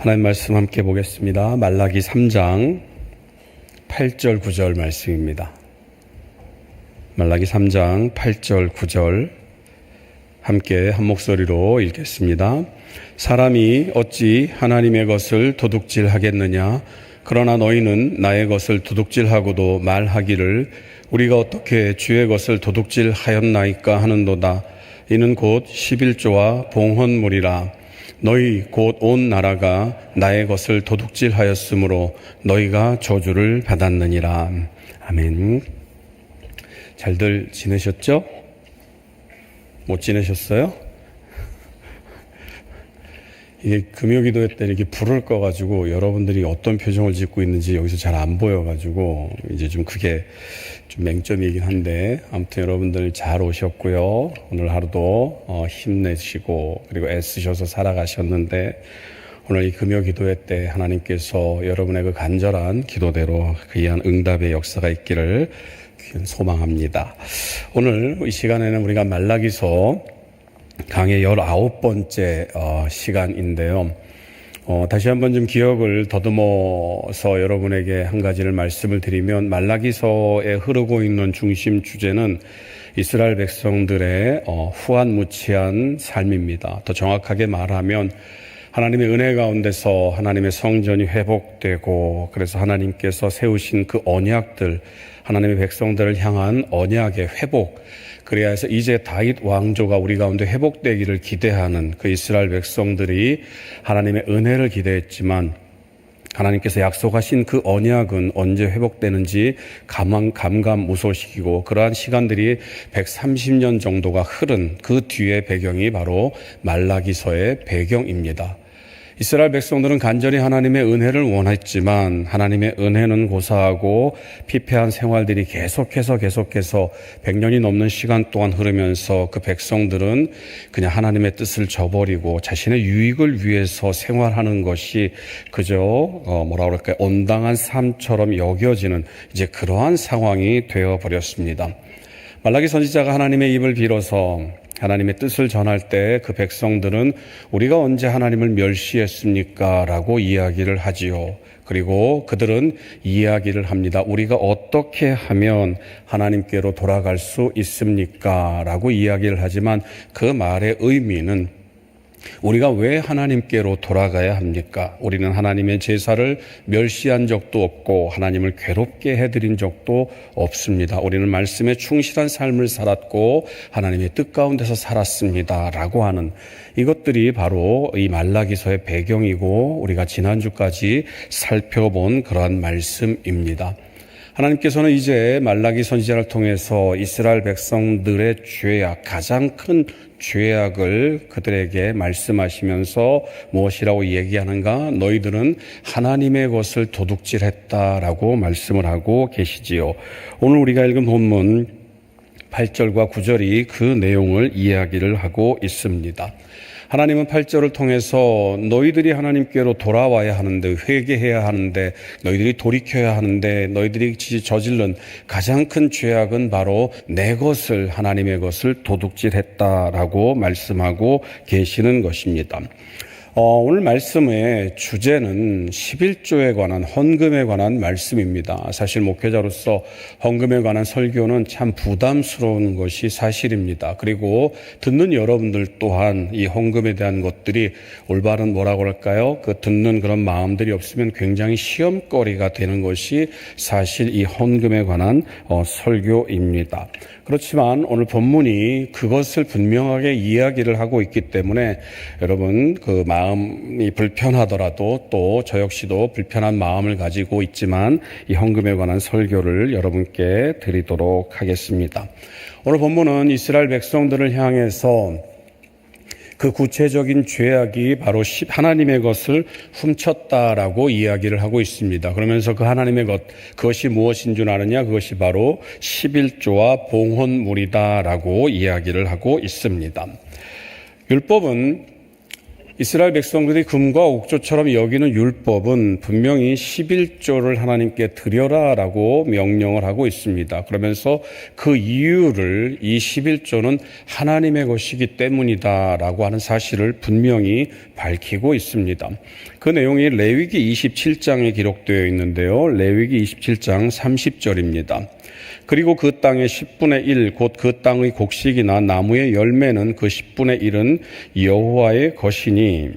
하나님 말씀 함께 보겠습니다. 말라기 3장 8절 9절 말씀입니다. 말라기 3장 8절 9절 함께 한 목소리로 읽겠습니다. 사람이 어찌 하나님의 것을 도둑질하겠느냐? 그러나 너희는 나의 것을 도둑질하고도 말하기를 우리가 어떻게 주의 것을 도둑질하였나이까 하는도다. 이는 곧 11조와 봉헌물이라. 너희 곧 온 나라가 나의 것을 도둑질하였으므로 너희가 저주를 받았느니라. 아멘. 잘들 지내셨죠? 못 지내셨어요? 이게 금요기도 때 이렇게 불을 꺼가지고 여러분들이 어떤 표정을 짓고 있는지 여기서 잘 안 보여가지고 이제 좀 그게 좀 맹점이긴 한데 아무튼 여러분들 잘 오셨고요. 오늘 하루도 힘내시고 그리고 애쓰셔서 살아가셨는데 오늘 이 금요기도회 때 하나님께서 여러분의 그 간절한 기도대로 귀한 응답의 역사가 있기를 소망합니다. 오늘 이 시간에는 우리가 말라기서 강의 19번째 시간인데요. 다시 한번 좀 기억을 더듬어서 여러분에게 한 가지를 말씀을 드리면 말라기서에 흐르고 있는 중심 주제는 이스라엘 백성들의 후한무치한 삶입니다. 더 정확하게 말하면 하나님의 은혜 가운데서 하나님의 성전이 회복되고 그래서 하나님께서 세우신 그 언약들, 하나님의 백성들을 향한 언약의 회복, 그래야 해서 이제 다윗 왕조가 우리 가운데 회복되기를 기대하는 그 이스라엘 백성들이 하나님의 은혜를 기대했지만 하나님께서 약속하신 그 언약은 언제 회복되는지 감감무소식이고 그러한 시간들이 130년 정도가 흐른 그 뒤의 배경이 바로 말라기서의 배경입니다. 이스라엘 백성들은 간절히 하나님의 은혜를 원했지만 하나님의 은혜는 고사하고 피폐한 생활들이 계속해서 100년이 넘는 시간 동안 흐르면서 그 백성들은 그냥 하나님의 뜻을 저버리고 자신의 유익을 위해서 생활하는 것이 그저 온당한 삶처럼 여겨지는 이제 그러한 상황이 되어버렸습니다. 말라기 선지자가 하나님의 입을 빌어서 하나님의 뜻을 전할 때 그 백성들은 우리가 언제 하나님을 멸시했습니까? 라고 이야기를 하지요. 그리고 그들은 이야기를 합니다. 우리가 어떻게 하면 하나님께로 돌아갈 수 있습니까? 라고 이야기를 하지만 그 말의 의미는 우리가 왜 하나님께로 돌아가야 합니까? 우리는 하나님의 제사를 멸시한 적도 없고 하나님을 괴롭게 해드린 적도 없습니다. 우리는 말씀에 충실한 삶을 살았고 하나님의 뜻 가운데서 살았습니다. 라고 하는 이것들이 바로 이 말라기서의 배경이고 우리가 지난주까지 살펴본 그러한 말씀입니다. 하나님께서는 이제 말라기 선지자를 통해서 이스라엘 백성들의 죄악, 가장 큰 죄악을 그들에게 말씀하시면서 무엇이라고 얘기하는가? 너희들은 하나님의 것을 도둑질했다라고 말씀을 하고 계시지요. 오늘 우리가 읽은 본문 8절과 9절이 그 내용을 이야기를 하고 있습니다. 하나님은 8절을 통해서 너희들이 하나님께로 돌아와야 하는데 회개해야 하는데 너희들이 돌이켜야 하는데 너희들이 저지른 가장 큰 죄악은 바로 내 것을 하나님의 것을 도둑질했다라고 말씀하고 계시는 것입니다. 오늘 말씀의 주제는 11조에 관한 헌금에 관한 말씀입니다. 사실 목회자로서 헌금에 관한 설교는 참 부담스러운 것이 사실입니다. 그리고 듣는 여러분들 또한 이 헌금에 대한 것들이 올바른 뭐라고 할까요? 그 듣는 그런 마음들이 없으면 굉장히 시험거리가 되는 것이 사실 이 헌금에 관한 설교입니다. 그렇지만 오늘 본문이 그것을 분명하게 이야기를 하고 있기 때문에 여러분 그 마음이 불편하더라도 또 저 역시도 불편한 마음을 가지고 있지만 이 헌금에 관한 설교를 여러분께 드리도록 하겠습니다. 오늘 본문은 이스라엘 백성들을 향해서 그 구체적인 죄악이 바로 하나님의 것을 훔쳤다라고 이야기를 하고 있습니다. 그러면서 그 하나님의 것, 그것이 무엇인 줄 아느냐? 그것이 바로 11조와 봉헌물이다라고 이야기를 하고 있습니다. 율법은 이스라엘 백성들이 금과 옥조처럼 여기는 율법은 분명히 11조를 하나님께 드려라라고 명령을 하고 있습니다. 그러면서 그 이유를 이 11조는 하나님의 것이기 때문이다라고 하는 사실을 분명히 밝히고 있습니다. 그 내용이 레위기 27장에 기록되어 있는데요. 레위기 27장 30절입니다. 그리고 그 땅의 10분의 1, 곧 그 땅의 곡식이나 나무의 열매는 그 10분의 1은 여호와의 것이니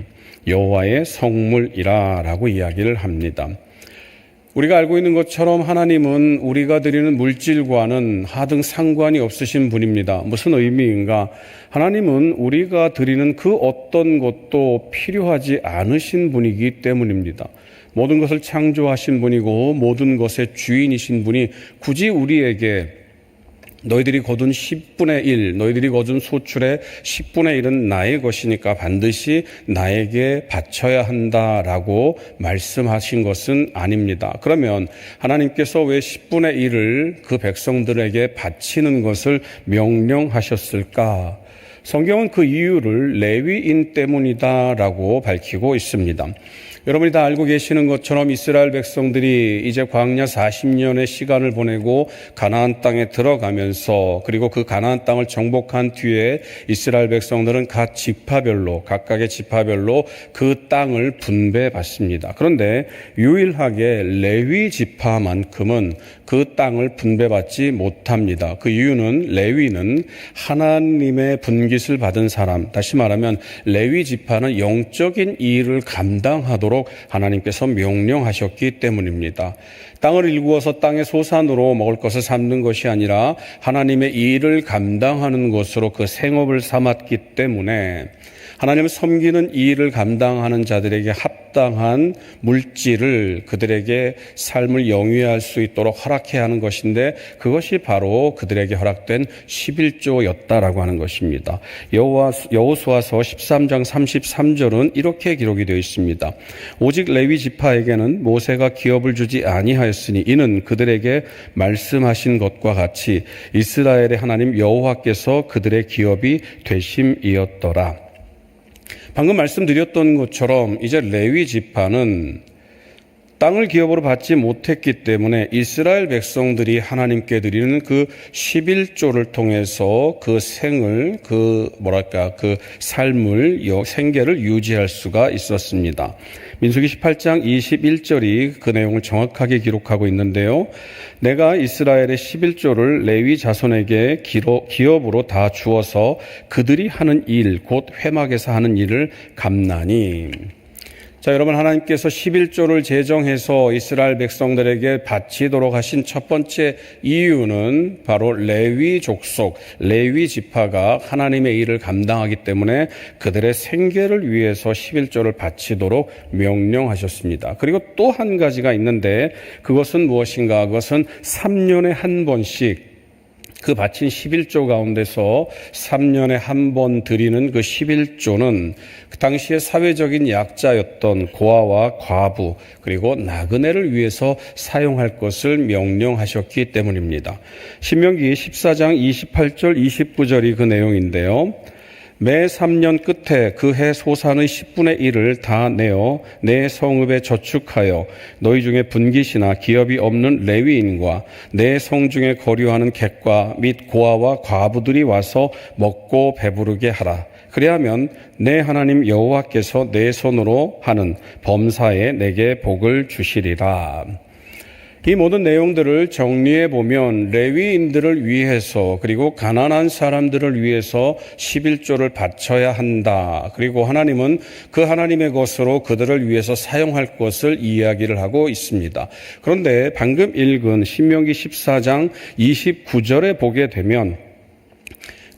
여호와의 성물이라 라고 이야기를 합니다. 우리가 알고 있는 것처럼 하나님은 우리가 드리는 물질과는 하등 상관이 없으신 분입니다. 무슨 의미인가? 하나님은 우리가 드리는 그 어떤 것도 필요하지 않으신 분이기 때문입니다. 모든 것을 창조하신 분이고 모든 것의 주인이신 분이 굳이 우리에게 너희들이 거둔 10분의 1, 너희들이 거둔 소출의 10분의 1은 나의 것이니까 반드시 나에게 바쳐야 한다라고 말씀하신 것은 아닙니다. 그러면 하나님께서 왜 10분의 1을 그 백성들에게 바치는 것을 명령하셨을까? 성경은 그 이유를 레위인 때문이다라고 밝히고 있습니다. 여러분이 다 알고 계시는 것처럼 이스라엘 백성들이 이제 광야 40년의 시간을 보내고 가나안 땅에 들어가면서 그리고 그 가나안 땅을 정복한 뒤에 이스라엘 백성들은 각 지파별로 각각의 지파별로 그 땅을 분배받습니다. 그런데 유일하게 레위 지파만큼은 그 땅을 분배받지 못합니다. 그 이유는 레위는 하나님의 분깃을 받은 사람, 다시 말하면 레위 지파는 영적인 일을 감당하도록 하나님께서 명령하셨기 때문입니다. 땅을 일구어서 땅의 소산으로 먹을 것을 삼는 것이 아니라 하나님의 일을 감당하는 것으로 그 생업을 삼았기 때문에 하나님을 섬기는 이 일을 감당하는 자들에게 합당한 물질을 그들에게 삶을 영위할 수 있도록 허락해야 하는 것인데 그것이 바로 그들에게 허락된 11조였다라고 하는 것입니다. 여호수아서 13장 33절은 이렇게 기록이 되어 있습니다. 오직 레위 지파에게는 모세가 기업을 주지 아니하였으니 이는 그들에게 말씀하신 것과 같이 이스라엘의 하나님 여호와께서 그들의 기업이 되심이었더라. 방금 말씀드렸던 것처럼 이제 레위 지파는 땅을 기업으로 받지 못했기 때문에 이스라엘 백성들이 하나님께 드리는 그 11조를 통해서 그 생을, 그 삶을, 생계를 유지할 수가 있었습니다. 민수기 18장 21절이 그 내용을 정확하게 기록하고 있는데요. 내가 이스라엘의 11조를 레위 자손에게 기업으로 다 주어서 그들이 하는 일, 곧 회막에서 하는 일을 감나니. 자, 여러분, 하나님께서 11조를 제정해서 이스라엘 백성들에게 바치도록 하신 첫 번째 이유는 바로 레위 족속, 레위 지파가 하나님의 일을 감당하기 때문에 그들의 생계를 위해서 11조를 바치도록 명령하셨습니다. 그리고 또 한 가지가 있는데 그것은 무엇인가? 그것은 3년에 한 번씩 그 바친 11조 가운데서 3년에 한 번 드리는 그 11조는 그 당시에 사회적인 약자였던 고아와 과부 그리고 나그네를 위해서 사용할 것을 명령하셨기 때문입니다. 신명기 14장 28절 29절이 그 내용인데요. 매 3년 끝에 그 해 소산의 10분의 1을 다 내어 내 성읍에 저축하여 너희 중에 분깃이나 기업이 없는 레위인과 내 성 중에 거류하는 객과 및 고아와 과부들이 와서 먹고 배부르게 하라. 그리하면 내 하나님 여호와께서 내 손으로 하는 범사에 내게 복을 주시리라. 이 모든 내용들을 정리해 보면 레위인들을 위해서 그리고 가난한 사람들을 위해서 11조를 바쳐야 한다. 그리고 하나님은 그 하나님의 것으로 그들을 위해서 사용할 것을 이야기를 하고 있습니다. 그런데 방금 읽은 신명기 14장 29절에 보게 되면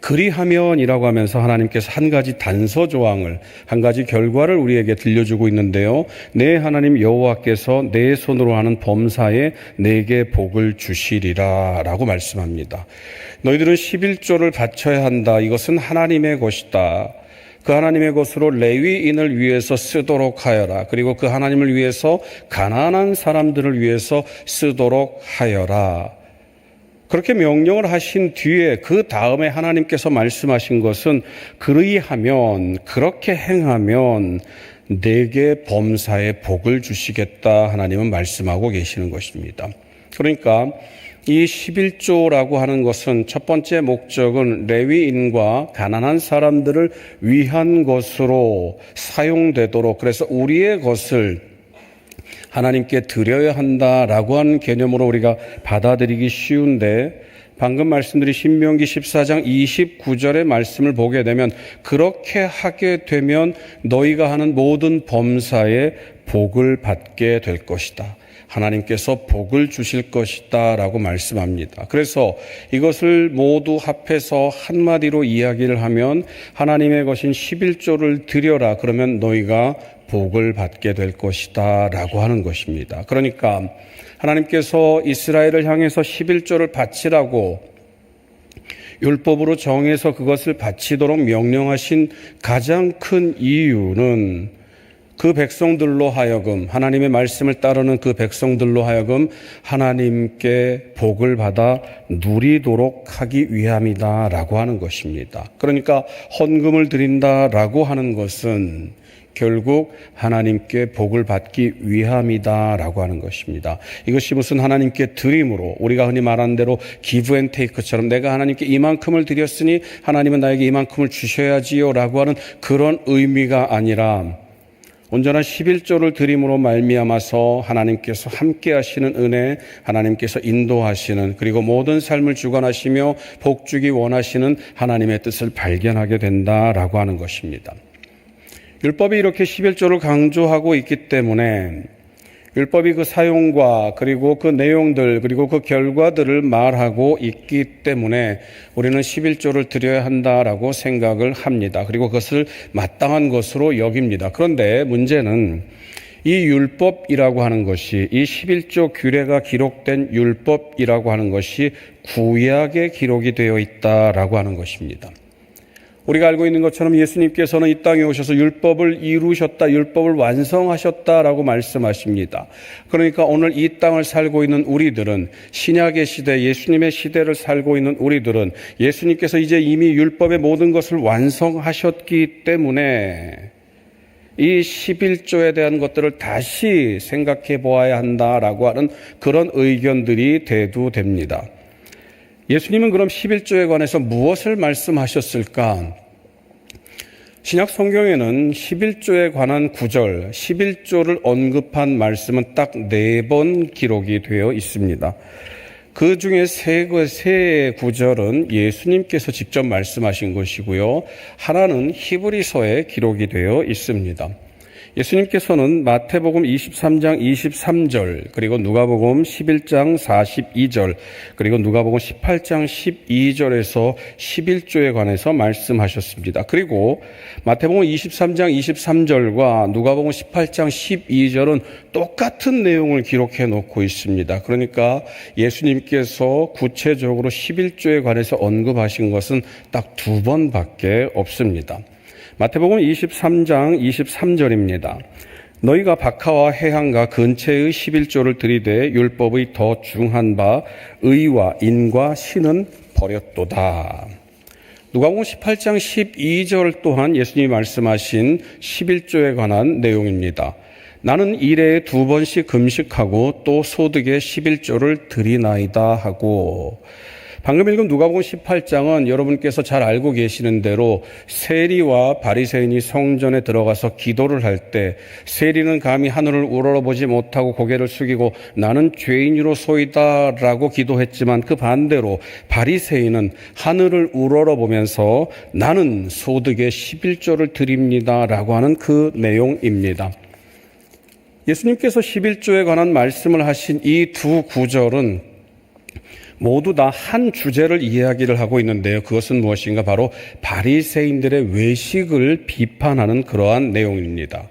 그리하면이라고 하면서 하나님께서 한 가지 단서 조항을, 한 가지 결과를 우리에게 들려주고 있는데요. 내 하나님 여호와께서 내 손으로 하는 범사에 내게 복을 주시리라 라고 말씀합니다. 너희들은 11조를 바쳐야 한다. 이것은 하나님의 것이다. 그 하나님의 것으로 레위인을 위해서 쓰도록 하여라. 그리고 그 하나님을 위해서 가난한 사람들을 위해서 쓰도록 하여라. 그렇게 명령을 하신 뒤에 그 다음에 하나님께서 말씀하신 것은 그리하면, 그렇게 행하면 내게 범사에 복을 주시겠다 하나님은 말씀하고 계시는 것입니다. 그러니까 이 11조라고 하는 것은 첫 번째 목적은 레위인과 가난한 사람들을 위한 것으로 사용되도록, 그래서 우리의 것을 하나님께 드려야 한다라고 하는 개념으로 우리가 받아들이기 쉬운데, 방금 말씀드린 신명기 14장 29절의 말씀을 보게 되면 그렇게 하게 되면 너희가 하는 모든 범사에 복을 받게 될 것이다. 하나님께서 복을 주실 것이다 라고 말씀합니다. 그래서 이것을 모두 합해서 한마디로 이야기를 하면 하나님의 것인 11조를 드려라. 그러면 너희가 복을 받게 될 것이다 라고 하는 것입니다. 그러니까 하나님께서 이스라엘을 향해서 11조를 바치라고 율법으로 정해서 그것을 바치도록 명령하신 가장 큰 이유는 그 백성들로 하여금, 하나님의 말씀을 따르는 그 백성들로 하여금 하나님께 복을 받아 누리도록 하기 위함이다라고 하는 것입니다. 그러니까 헌금을 드린다라고 하는 것은 결국 하나님께 복을 받기 위함이다라고 하는 것입니다. 이것이 무슨 하나님께 드림으로, 우리가 흔히 말하는 대로 기브 앤 테이크처럼 내가 하나님께 이만큼을 드렸으니 하나님은 나에게 이만큼을 주셔야지요 라고 하는 그런 의미가 아니라 온전한 11조를 드림으로 말미암아서 하나님께서 함께 하시는 은혜, 하나님께서 인도하시는, 그리고 모든 삶을 주관하시며 복주기 원하시는 하나님의 뜻을 발견하게 된다라고 하는 것입니다. 율법이 이렇게 11조를 강조하고 있기 때문에 율법이 그 사용과 그리고 그 내용들 그리고 그 결과들을 말하고 있기 때문에 우리는 11조를 드려야 한다라고 생각을 합니다. 그리고 그것을 마땅한 것으로 여깁니다. 그런데 문제는 이 율법이라고 하는 것이, 이 11조 규례가 기록된 율법이라고 하는 것이 구약에 기록이 되어 있다라고 하는 것입니다. 우리가 알고 있는 것처럼 예수님께서는 이 땅에 오셔서 율법을 이루셨다, 율법을 완성하셨다라고 말씀하십니다. 그러니까 오늘 이 땅을 살고 있는 우리들은, 신약의 시대, 예수님의 시대를 살고 있는 우리들은 예수님께서 이제 이미 율법의 모든 것을 완성하셨기 때문에 이 11조에 대한 것들을 다시 생각해 보아야 한다라고 하는 그런 의견들이 대두됩니다. 예수님은 그럼 11조에 관해서 무엇을 말씀하셨을까? 신약 성경에는 11조에 관한 구절, 11조를 언급한 말씀은 딱 4번 기록이 되어 있습니다. 그 중에 세 구절은 예수님께서 직접 말씀하신 것이고요. 하나는 히브리서에 기록이 되어 있습니다. 예수님께서는 마태복음 23장 23절, 그리고 누가복음 11장 42절, 그리고 누가복음 18장 12절에서 11조에 관해서 말씀하셨습니다. 그리고 마태복음 23장 23절과 누가복음 18장 12절은 똑같은 내용을 기록해 놓고 있습니다. 그러니까 예수님께서 구체적으로 11조에 관해서 언급하신 것은 딱 2번밖에 없습니다. 마태복음 23장 23절입니다. 너희가 박하와 해항과 근처의 11조를 들이되 율법의 더 중한 바 의와 인과 신은 버렸도다. 누가복음 18장 12절 또한 예수님이 말씀하신 11조에 관한 내용입니다. 나는 일에 2번씩 금식하고 또 소득의 11조를 드리나이다 하고, 방금 읽은 누가복음 18장은 여러분께서 잘 알고 계시는 대로 세리와 바리새인이 성전에 들어가서 기도를 할 때 세리는 감히 하늘을 우러러보지 못하고 고개를 숙이고 나는 죄인으로소이다 라고 기도했지만, 그 반대로 바리새인은 하늘을 우러러보면서 나는 소득의 11조를 드립니다 라고 하는 그 내용입니다. 예수님께서 11조에 관한 말씀을 하신 이 2 구절은 모두 다 한 주제를 이야기를 하고 있는데요. 그것은 무엇인가? 바로 바리새인들의 외식을 비판하는 그러한 내용입니다.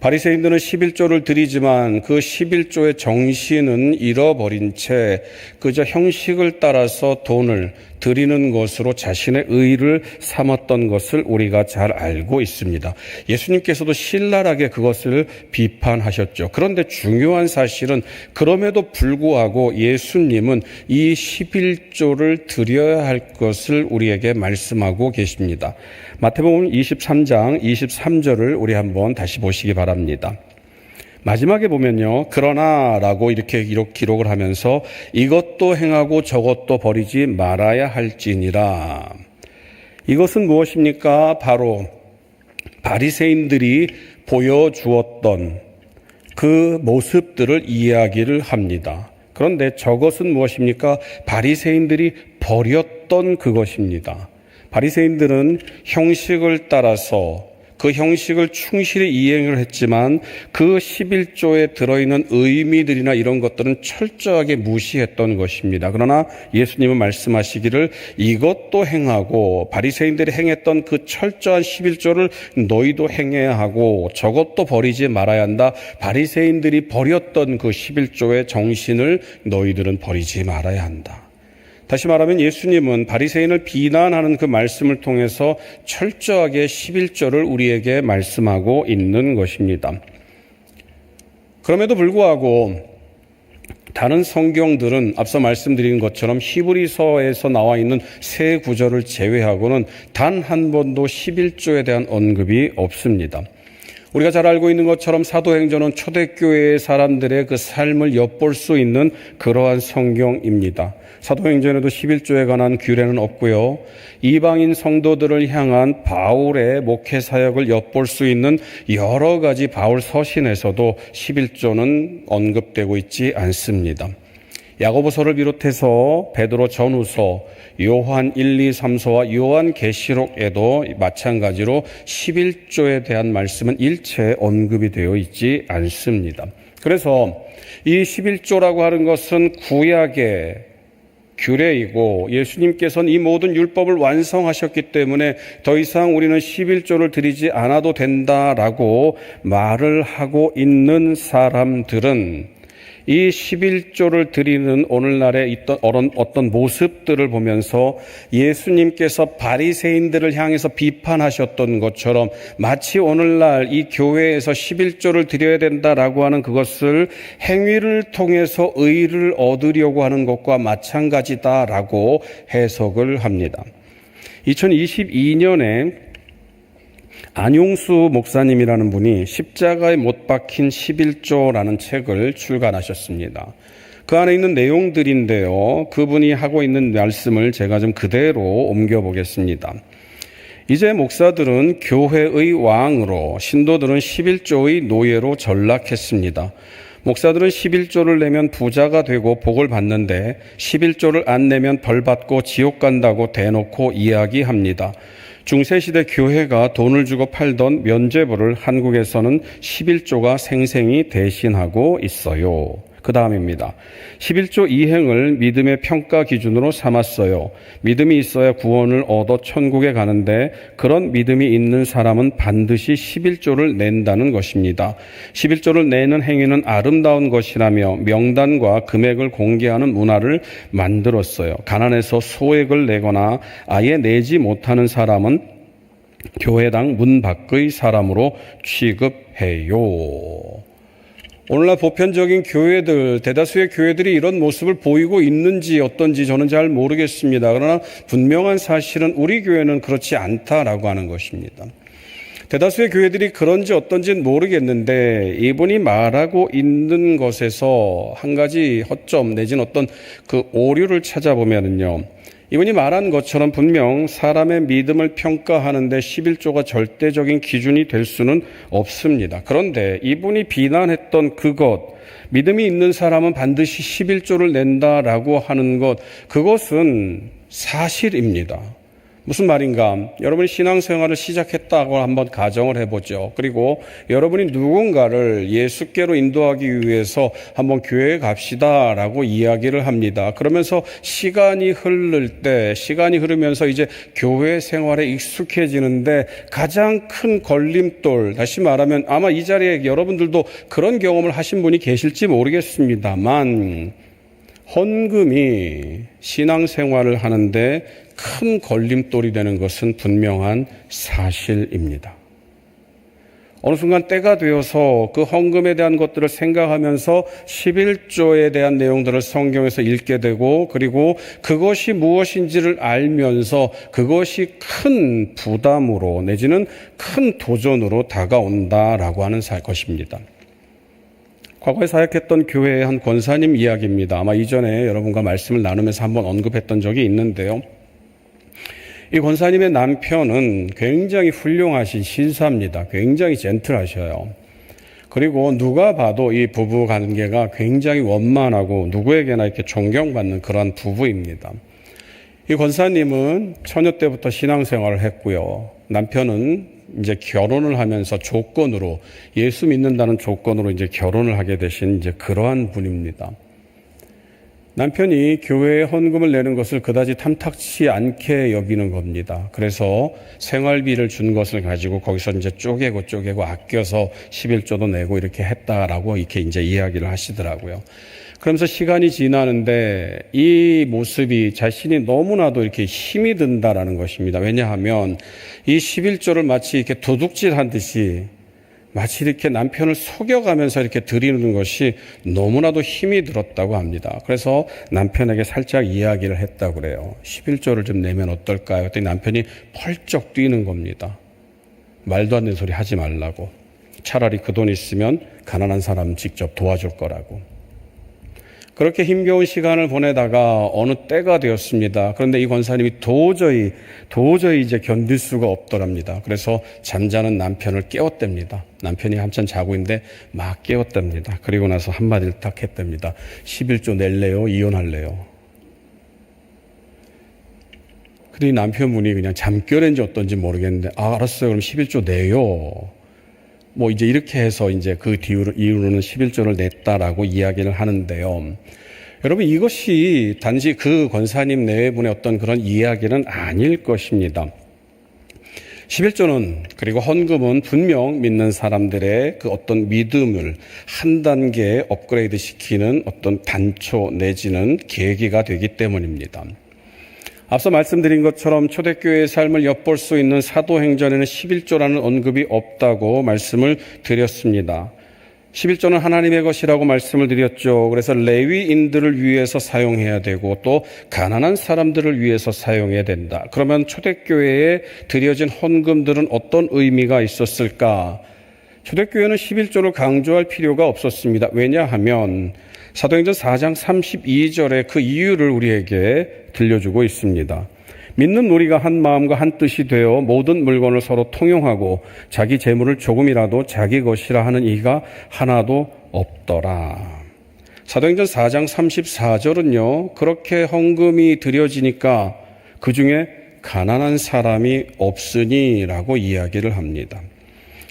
바리새인들은 11조를 드리지만 그 11조의 정신은 잃어버린 채 그저 형식을 따라서 돈을 드리는 것으로 자신의 의를 삼았던 것을 우리가 잘 알고 있습니다. 예수님께서도 신랄하게 그것을 비판하셨죠. 그런데 중요한 사실은 그럼에도 불구하고 예수님은 이 11조를 드려야 할 것을 우리에게 말씀하고 계십니다. 마태복음 23장 23절을 우리 한번 다시 보시기 바랍니다. 마지막에 보면요. 그러나라고 이렇게 기록을 하면서 이것도 행하고 저것도 버리지 말아야 할지니라. 이것은 무엇입니까? 바로 바리새인들이 보여주었던 그 모습들을 이야기를 합니다. 그런데 저것은 무엇입니까? 바리새인들이 버렸던 그것입니다. 바리새인들은 형식을 따라서 그 형식을 충실히 이행을 했지만 그 11조에 들어있는 의미들이나 이런 것들은 철저하게 무시했던 것입니다. 그러나 예수님은 말씀하시기를 이것도 행하고 바리새인들이 행했던 그 철저한 11조를 너희도 행해야 하고 저것도 버리지 말아야 한다. 바리새인들이 버렸던 그 11조의 정신을 너희들은 버리지 말아야 한다. 다시 말하면 예수님은 바리새인을 비난하는 그 말씀을 통해서 철저하게 11조를 우리에게 말씀하고 있는 것입니다. 그럼에도 불구하고 다른 성경들은 앞서 말씀드린 것처럼 히브리서에서 나와 있는 세 구절을 제외하고는 단 한 번도 11조에 대한 언급이 없습니다. 우리가 잘 알고 있는 것처럼 사도행전은 초대교회의 사람들의 그 삶을 엿볼 수 있는 그러한 성경입니다. 사도행전에도 11조에 관한 규례는 없고요. 이방인 성도들을 향한 바울의 목회 사역을 엿볼 수 있는 여러 가지 바울 서신에서도 11조는 언급되고 있지 않습니다. 야고보서를 비롯해서 베드로 전후서, 요한 1, 2, 3서와 요한 계시록에도 마찬가지로 11조에 대한 말씀은 일체 언급이 되어 있지 않습니다. 그래서 이 11조라고 하는 것은 구약의 규례이고 예수님께서는 이 모든 율법을 완성하셨기 때문에 더 이상 우리는 11조를 드리지 않아도 된다라고 말을 하고 있는 사람들은 이 11조를 드리는 오늘날에 있던 어떤 모습들을 보면서 예수님께서 바리새인들을 향해서 비판하셨던 것처럼 마치 오늘날 이 교회에서 11조를 드려야 된다라고 하는 그것을 행위를 통해서 의를 얻으려고 하는 것과 마찬가지다라고 해석을 합니다. 2022년에 안용수 목사님이라는 분이 십자가에 못 박힌 11조라는 책을 출간하셨습니다. 그 안에 있는 내용들인데요. 그분이 하고 있는 말씀을 제가 좀 그대로 옮겨보겠습니다. 이제 목사들은 교회의 왕으로, 신도들은 11조의 노예로 전락했습니다. 목사들은 11조를 내면 부자가 되고 복을 받는데 11조를 안 내면 벌 받고 지옥 간다고 대놓고 이야기합니다. 중세시대 교회가 돈을 주고 팔던 면죄부를 한국에서는 11조가 생생히 대신하고 있어요. 그 다음입니다. 11조 이행을 믿음의 평가 기준으로 삼았어요. 믿음이 있어야 구원을 얻어 천국에 가는데 그런 믿음이 있는 사람은 반드시 11조를 낸다는 것입니다. 11조를 내는 행위는 아름다운 것이라며 명단과 금액을 공개하는 문화를 만들었어요. 가난해서 소액을 내거나 아예 내지 못하는 사람은 교회당 문 밖의 사람으로 취급해요. 오늘날 보편적인 교회들, 대다수의 교회들이 이런 모습을 보이고 있는지 어떤지 저는 잘 모르겠습니다. 그러나 분명한 사실은 우리 교회는 그렇지 않다라고 하는 것입니다. 대다수의 교회들이 그런지 어떤지는 모르겠는데 이분이 말하고 있는 것에서 한 가지 허점 내지는 어떤 그 오류를 찾아보면은요. 이분이 말한 것처럼 분명 사람의 믿음을 평가하는데 11조가 절대적인 기준이 될 수는 없습니다. 그런데 이분이 비난했던 그것, 믿음이 있는 사람은 반드시 11조를 낸다라고 하는 것, 그것은 사실입니다. 무슨 말인가? 여러분이 신앙생활을 시작했다고 한번 가정을 해보죠. 그리고 여러분이 누군가를 예수께로 인도하기 위해서 한번 교회에 갑시다라고 이야기를 합니다. 그러면서 시간이 흐르면서 이제 교회 생활에 익숙해지는데 가장 큰 걸림돌, 다시 말하면 아마 이 자리에 여러분들도 그런 경험을 하신 분이 계실지 모르겠습니다만 헌금이 신앙생활을 하는데 큰 걸림돌이 되는 것은 분명한 사실입니다. 어느 순간 때가 되어서 그 헌금에 대한 것들을 생각하면서 11조에 대한 내용들을 성경에서 읽게 되고 그리고 그것이 무엇인지를 알면서 그것이 큰 부담으로 내지는 큰 도전으로 다가온다라고 하는 것입니다. 과거에 사역했던 교회의 한 권사님 이야기입니다. 아마 이전에 여러분과 말씀을 나누면서 한번 언급했던 적이 있는데요. 이 권사님의 남편은 굉장히 훌륭하신 신사입니다. 굉장히 젠틀하셔요. 그리고 누가 봐도 이 부부 관계가 굉장히 원만하고 누구에게나 이렇게 존경받는 그런 부부입니다. 이 권사님은 처녀 때부터 신앙생활을 했고요. 남편은 이제 결혼을 하면서 조건으로, 예수 믿는다는 조건으로 이제 결혼을 하게 되신 이제 그러한 분입니다. 남편이 교회에 헌금을 내는 것을 그다지 탐탁치 않게 여기는 겁니다. 그래서 생활비를 준 것을 가지고 거기서 이제 쪼개고 아껴서 11조도 내고 이렇게 했다라고 이렇게 이제 이야기를 하시더라고요. 그러면서 시간이 지나는데 이 모습이 자신이 너무나도 이렇게 힘이 든다라는 것입니다. 왜냐하면 이 11조를 마치 이렇게 도둑질 한 듯이 마치 이렇게 남편을 속여가면서 이렇게 드리는 것이 너무나도 힘이 들었다고 합니다. 그래서 남편에게 살짝 이야기를 했다고 그래요. 11조를 좀 내면 어떨까요? 그랬더니 남편이 펄쩍 뛰는 겁니다. 말도 안 되는 소리 하지 말라고. 차라리 그 돈 있으면 가난한 사람 직접 도와줄 거라고. 그렇게 힘겨운 시간을 보내다가 어느 때가 되었습니다. 그런데 이 권사님이 도저히 이제 견딜 수가 없더랍니다. 그래서 잠자는 남편을 깨웠답니다. 남편이 한참 자고 있는데 막 깨웠답니다. 그리고 나서 한마디를 딱 했답니다. 11조 낼래요? 이혼할래요? 근데 이 남편분이 그냥 잠결인지 어떤지 모르겠는데, 알았어요. 그럼 11조 내요. 뭐 이제 이렇게 해서 이제 그 이후로는 11조를 냈다라고 이야기를 하는데요. 여러분, 이것이 단지 그 권사님 내분의 어떤 그런 이야기는 아닐 것입니다. 11조는, 그리고 헌금은 분명 믿는 사람들의 그 어떤 믿음을 한 단계 업그레이드 시키는 어떤 단초 내지는 계기가 되기 때문입니다. 앞서 말씀드린 것처럼 초대교회의 삶을 엿볼 수 있는 사도행전에는 11조라는 언급이 없다고 말씀을 드렸습니다. 11조는 하나님의 것이라고 말씀을 드렸죠. 그래서 레위인들을 위해서 사용해야 되고 또 가난한 사람들을 위해서 사용해야 된다. 그러면 초대교회에 드려진 헌금들은 어떤 의미가 있었을까? 초대교회는 11조를 강조할 필요가 없었습니다. 왜냐하면 사도행전 4장 32절에 그 이유를 우리에게 들려주고 있습니다. 믿는 우리가 한 마음과 한 뜻이 되어 모든 물건을 서로 통용하고 자기 재물을 조금이라도 자기 것이라 하는 이가 하나도 없더라. 사도행전 4장 34절은요. 그렇게 헌금이 드려지니까 그 중에 가난한 사람이 없으니라고 이야기를 합니다.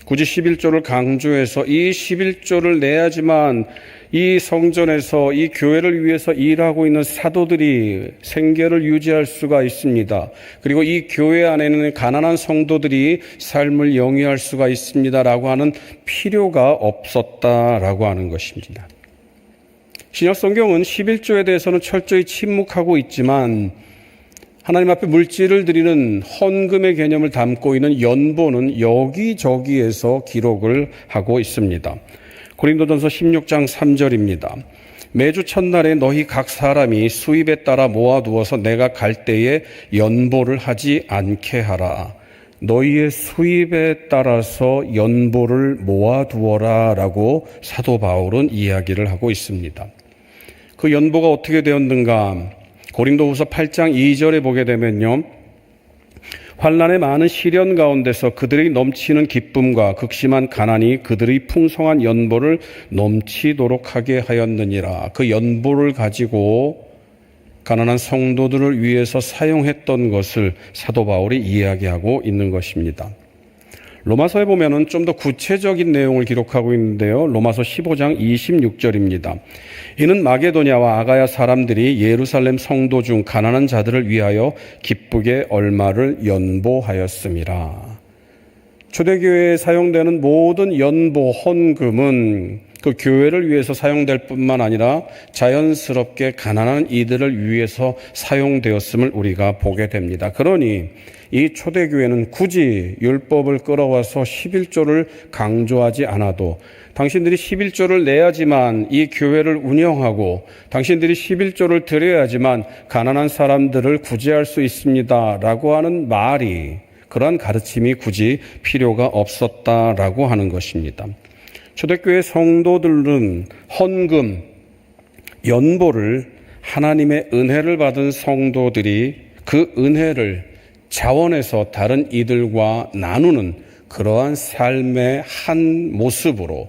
굳이 11조를 강조해서 이 11조를 내야지만 이 성전에서 이 교회를 위해서 일하고 있는 사도들이 생계를 유지할 수가 있습니다. 그리고 이 교회 안에는 가난한 성도들이 삶을 영위할 수가 있습니다라고 하는 필요가 없었다라고 하는 것입니다. 신약 성경은 11조에 대해서는 철저히 침묵하고 있지만 하나님 앞에 물질을 드리는 헌금의 개념을 담고 있는 연보는 여기저기에서 기록을 하고 있습니다. 고린도전서 16장 3절입니다. 매주 첫날에 너희 각 사람이 수입에 따라 모아두어서 내가 갈 때에 연보를 하지 않게 하라. 너희의 수입에 따라서 연보를 모아두어라 라고 사도 바울은 이야기를 하고 있습니다. 그 연보가 어떻게 되었는가? 고린도후서 8장 2절에 보게 되면요. 환난의 많은 시련 가운데서 그들이 넘치는 기쁨과 극심한 가난이 그들의 풍성한 연보를 넘치도록 하게 하였느니라. 그 연보를 가지고 가난한 성도들을 위해서 사용했던 것을 사도 바울이 이야기하고 있는 것입니다. 로마서에 보면은 좀 더 구체적인 내용을 기록하고 있는데요. 로마서 15장 26절입니다. 이는 마게도냐와 아가야 사람들이 예루살렘 성도 중 가난한 자들을 위하여 기쁘게 얼마를 연보하였음이라. 초대교회에 사용되는 모든 연보, 헌금은 그 교회를 위해서 사용될 뿐만 아니라 자연스럽게 가난한 이들을 위해서 사용되었음을 우리가 보게 됩니다. 그러니 이 초대교회는 굳이 율법을 끌어와서 11조를 강조하지 않아도 당신들이 11조를 내야지만 이 교회를 운영하고 당신들이 11조를 드려야지만 가난한 사람들을 구제할 수 있습니다 라고 하는 말이, 그러한 가르침이 굳이 필요가 없었다라고 하는 것입니다. 초대교회 성도들은 헌금, 연보를 하나님의 은혜를 받은 성도들이 그 은혜를 자원해서 다른 이들과 나누는 그러한 삶의 한 모습으로,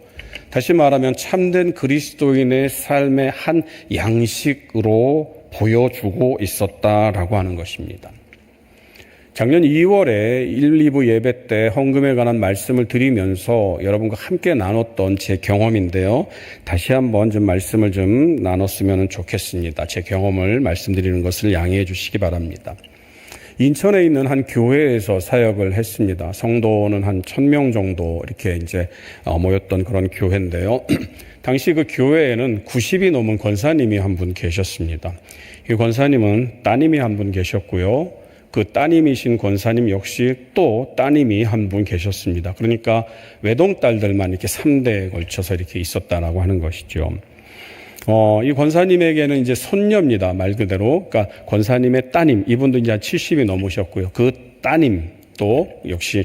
다시 말하면 참된 그리스도인의 삶의 한 양식으로 보여주고 있었다라고 하는 것입니다. 작년 2월에 1, 2부 예배 때 헌금에 관한 말씀을 드리면서 여러분과 함께 나눴던 제 경험인데요. 다시 한번 좀 말씀을 좀 나눴으면 좋겠습니다. 제 경험을 말씀드리는 것을 양해해 주시기 바랍니다. 인천에 있는 한 교회에서 사역을 했습니다. 성도는 한 1000명 정도 이렇게 이제 모였던 그런 교회인데요. 당시 그 교회에는 90이 넘은 권사님이 한 분 계셨습니다. 이 권사님은 따님이 한 분 계셨고요. 그 따님이신 권사님 역시 또 따님이 한 분 계셨습니다. 그러니까 외동딸들만 이렇게 3대에 걸쳐서 이렇게 있었다라고 하는 것이죠. 이 권사님에게는 이제 손녀입니다. 말 그대로. 그러니까 권사님의 따님, 이분도 이제 70이 넘으셨고요. 그 따님도 역시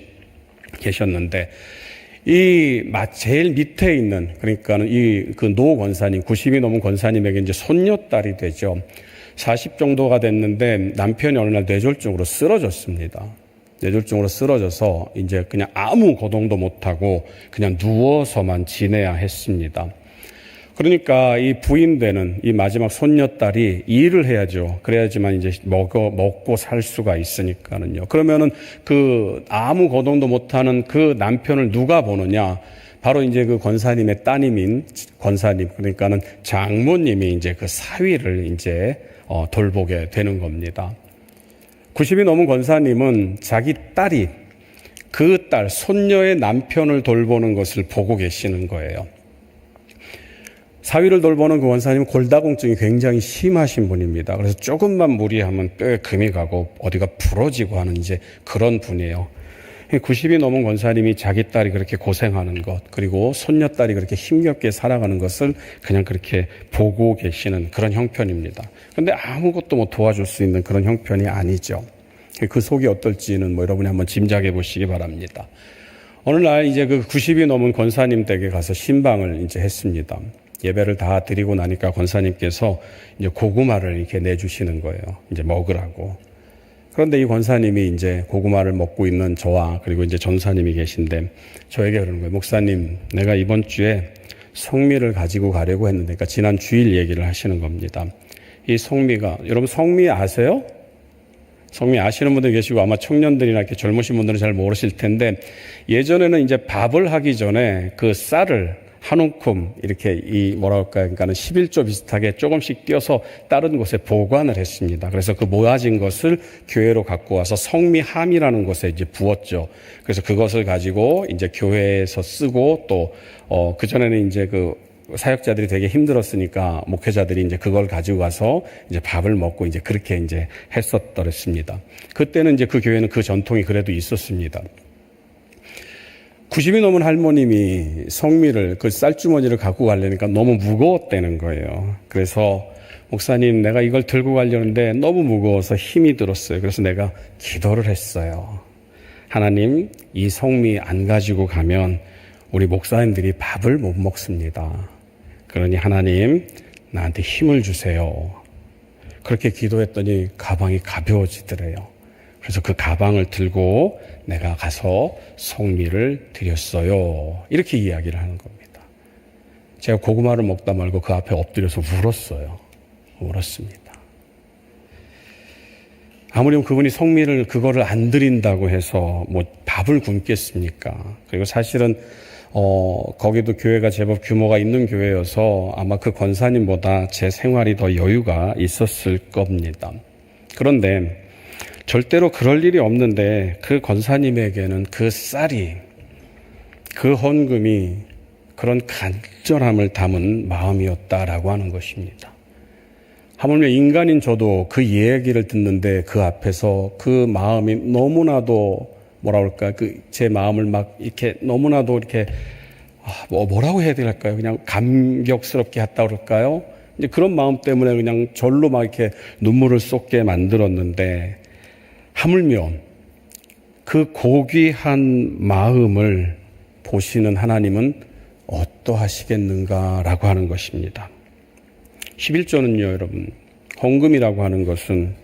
계셨는데, 제일 밑에 있는, 그러니까는 그 노 권사님, 90이 넘은 권사님에게 이제 손녀딸이 되죠. 40 정도가 됐는데 남편이 어느 날 뇌졸중으로 쓰러졌습니다. 뇌졸중으로 쓰러져서 이제 그냥 아무 거동도 못하고 그냥 누워서만 지내야 했습니다. 그러니까 이 부인되는 이 마지막 손녀딸이 일을 해야죠. 그래야지만 이제 먹고 살 수가 있으니까는요. 그러면은 그 아무 거동도 못하는 그 남편을 누가 보느냐? 바로 이제 그 권사님의 따님인 권사님, 그러니까는 장모님이 이제 그 사위를 이제 돌보게 되는 겁니다. 90이 넘은 권사님은 자기 딸이 그 딸, 손녀의 남편을 돌보는 것을 보고 계시는 거예요. 사위를 돌보는 그 권사님은 골다공증이 굉장히 심하신 분입니다. 그래서 조금만 무리하면 뼈에 금이 가고 어디가 부러지고 하는 이제 그런 분이에요. 90이 넘은 권사님이 자기 딸이 그렇게 고생하는 것, 그리고 손녀딸이 그렇게 힘겹게 살아가는 것을 그냥 그렇게 보고 계시는 그런 형편입니다. 그런데 아무것도 뭐 도와줄 수 있는 그런 형편이 아니죠. 그 속이 어떨지는 여러분이 한번 짐작해 보시기 바랍니다. 어느 날 이제 그 90이 넘은 권사님 댁에 가서 신방을 이제 했습니다. 예배를 다 드리고 나니까 권사님께서 이제 고구마를 이렇게 내주시는 거예요. 이제 먹으라고. 그런데 이 권사님이 이제 고구마를 먹고 있는 저와 그리고 이제 전사님이 계신데 저에게 그러는 거예요. 목사님, 내가 이번 주에 성미를 가지고 가려고 했는데, 그러니까 지난 주일 얘기를 하시는 겁니다. 이 성미가, 여러분 성미 아세요? 성미 아시는 분들 계시고 아마 청년들이나 이렇게 젊으신 분들은 잘 모르실 텐데, 예전에는 이제 밥을 하기 전에 그 쌀을 한 움큼 이렇게 그러니까는 11조 비슷하게 조금씩 띄어서 다른 곳에 보관을 했습니다. 그래서 그 모아진 것을 교회로 갖고 와서 성미함이라는 곳에 이제 부었죠. 그래서 그것을 가지고 이제 교회에서 쓰고 또, 그전에는 이제 그 사역자들이 되게 힘들었으니까 목회자들이 이제 그걸 가지고 가서 이제 밥을 먹고 이제 그렇게 이제 했었더랬습니다. 그때는 이제 그 교회는 그 전통이 그래도 있었습니다. 90이 넘은 할머님이 성미를, 그 쌀주머니를 갖고 가려니까 너무 무거웠다는 거예요. 그래서 목사님, 내가 이걸 들고 가려는데 너무 무거워서 힘이 들었어요. 그래서 내가 기도를 했어요. 하나님, 이 성미 안 가지고 가면 우리 목사님들이 밥을 못 먹습니다. 그러니 하나님, 나한테 힘을 주세요. 그렇게 기도했더니 가방이 가벼워지더래요. 그래서 그 가방을 들고 내가 가서 성미를 드렸어요. 이렇게 이야기를 하는 겁니다. 제가 고구마를 먹다 말고 그 앞에 엎드려서 울었어요. 울었습니다. 아무리 그분이 성미를 그거를 안 드린다고 해서 뭐 밥을 굶겠습니까? 그리고 사실은 거기도 교회가 제법 규모가 있는 교회여서 아마 그 권사님보다 제 생활이 더 여유가 있었을 겁니다. 그런데 절대로 그럴 일이 없는데 그 권사님에게는 그 쌀이, 그 헌금이 그런 간절함을 담은 마음이었다라고 하는 것입니다. 하물며 인간인 저도 그 얘기를 듣는데 그 앞에서 그 마음이 너무나도 제 마음을 막 이렇게 너무나도 이렇게 뭐라고 해야 될까요? 그냥 감격스럽게 했다 그럴까요? 이제 그런 마음 때문에 그냥 절로 막 이렇게 눈물을 쏟게 만들었는데, 하물며 그 고귀한 마음을 보시는 하나님은 어떠하시겠는가라고 하는 것입니다. 11조는요, 여러분, 헌금이라고 하는 것은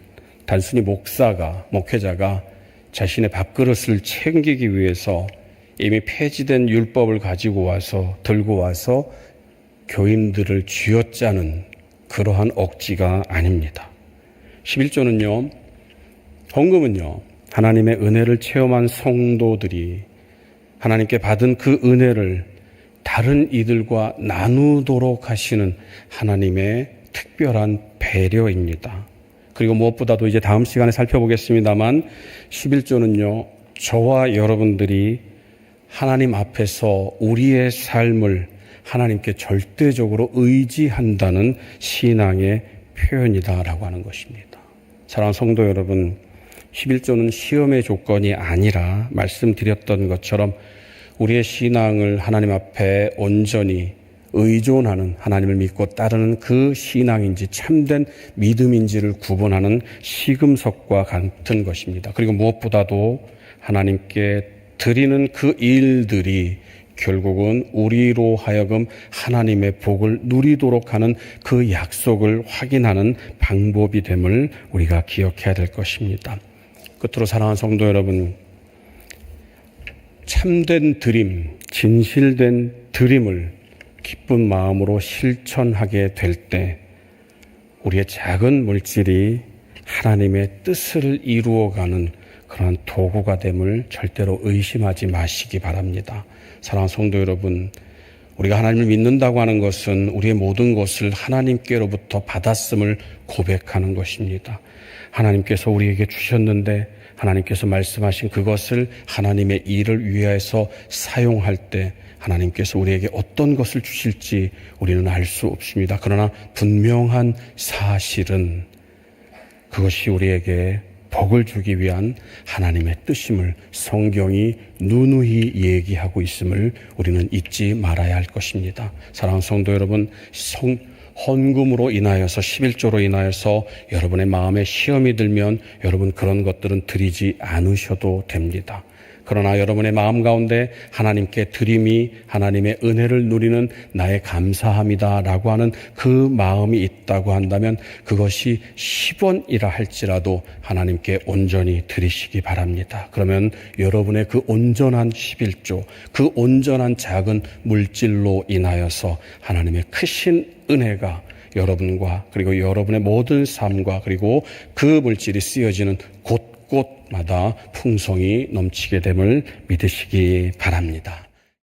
단순히 목회자가 자신의 밥그릇을 챙기기 위해서 이미 폐지된 율법을 들고 와서 교인들을 쥐어짜는 그러한 억지가 아닙니다. 11조는요, 헌금은요, 하나님의 은혜를 체험한 성도들이 하나님께 받은 그 은혜를 다른 이들과 나누도록 하시는 하나님의 특별한 배려입니다. 그리고 무엇보다도 이제 다음 시간에 살펴보겠습니다만 11조는요, 저와 여러분들이 하나님 앞에서 우리의 삶을 하나님께 절대적으로 의지한다는 신앙의 표현이다라고 하는 것입니다. 사랑하는 성도 여러분, 11조는 시험의 조건이 아니라 말씀드렸던 것처럼 우리의 신앙을 하나님 앞에 온전히 의존하는, 하나님을 믿고 따르는 그 신앙인지 참된 믿음인지를 구분하는 시금석과 같은 것입니다. 그리고 무엇보다도 하나님께 드리는 그 일들이 결국은 우리로 하여금 하나님의 복을 누리도록 하는 그 약속을 확인하는 방법이 됨을 우리가 기억해야 될 것입니다. 끝으로 사랑하는 성도 여러분, 참된 드림, 진실된 드림을 기쁜 마음으로 실천하게 될 때 우리의 작은 물질이 하나님의 뜻을 이루어가는 그러한 도구가 됨을 절대로 의심하지 마시기 바랍니다. 사랑하는 성도 여러분, 우리가 하나님을 믿는다고 하는 것은 우리의 모든 것을 하나님께로부터 받았음을 고백하는 것입니다. 하나님께서 우리에게 주셨는데 하나님께서 말씀하신 그것을 하나님의 일을 위해서 사용할 때 하나님께서 우리에게 어떤 것을 주실지 우리는 알 수 없습니다. 그러나 분명한 사실은 그것이 우리에게 복을 주기 위한 하나님의 뜻임을 성경이 누누이 얘기하고 있음을 우리는 잊지 말아야 할 것입니다. 사랑하는 성도 여러분, 헌금으로 인하여서 11조로 인하여서 여러분의 마음에 시험이 들면 여러분 그런 것들은 드리지 않으셔도 됩니다. 그러나 여러분의 마음 가운데 하나님께 드림이 하나님의 은혜를 누리는 나의 감사함이다라고 하는 그 마음이 있다고 한다면 그것이 10원이라 할지라도 하나님께 온전히 드리시기 바랍니다. 그러면 여러분의 그 온전한 11조, 그 온전한 작은 물질로 인하여서 하나님의 크신 은혜가 여러분과 그리고 여러분의 모든 삶과 그리고 그 물질이 쓰여지는 곳곳마다 풍성이 넘치게 됨을 믿으시기 바랍니다.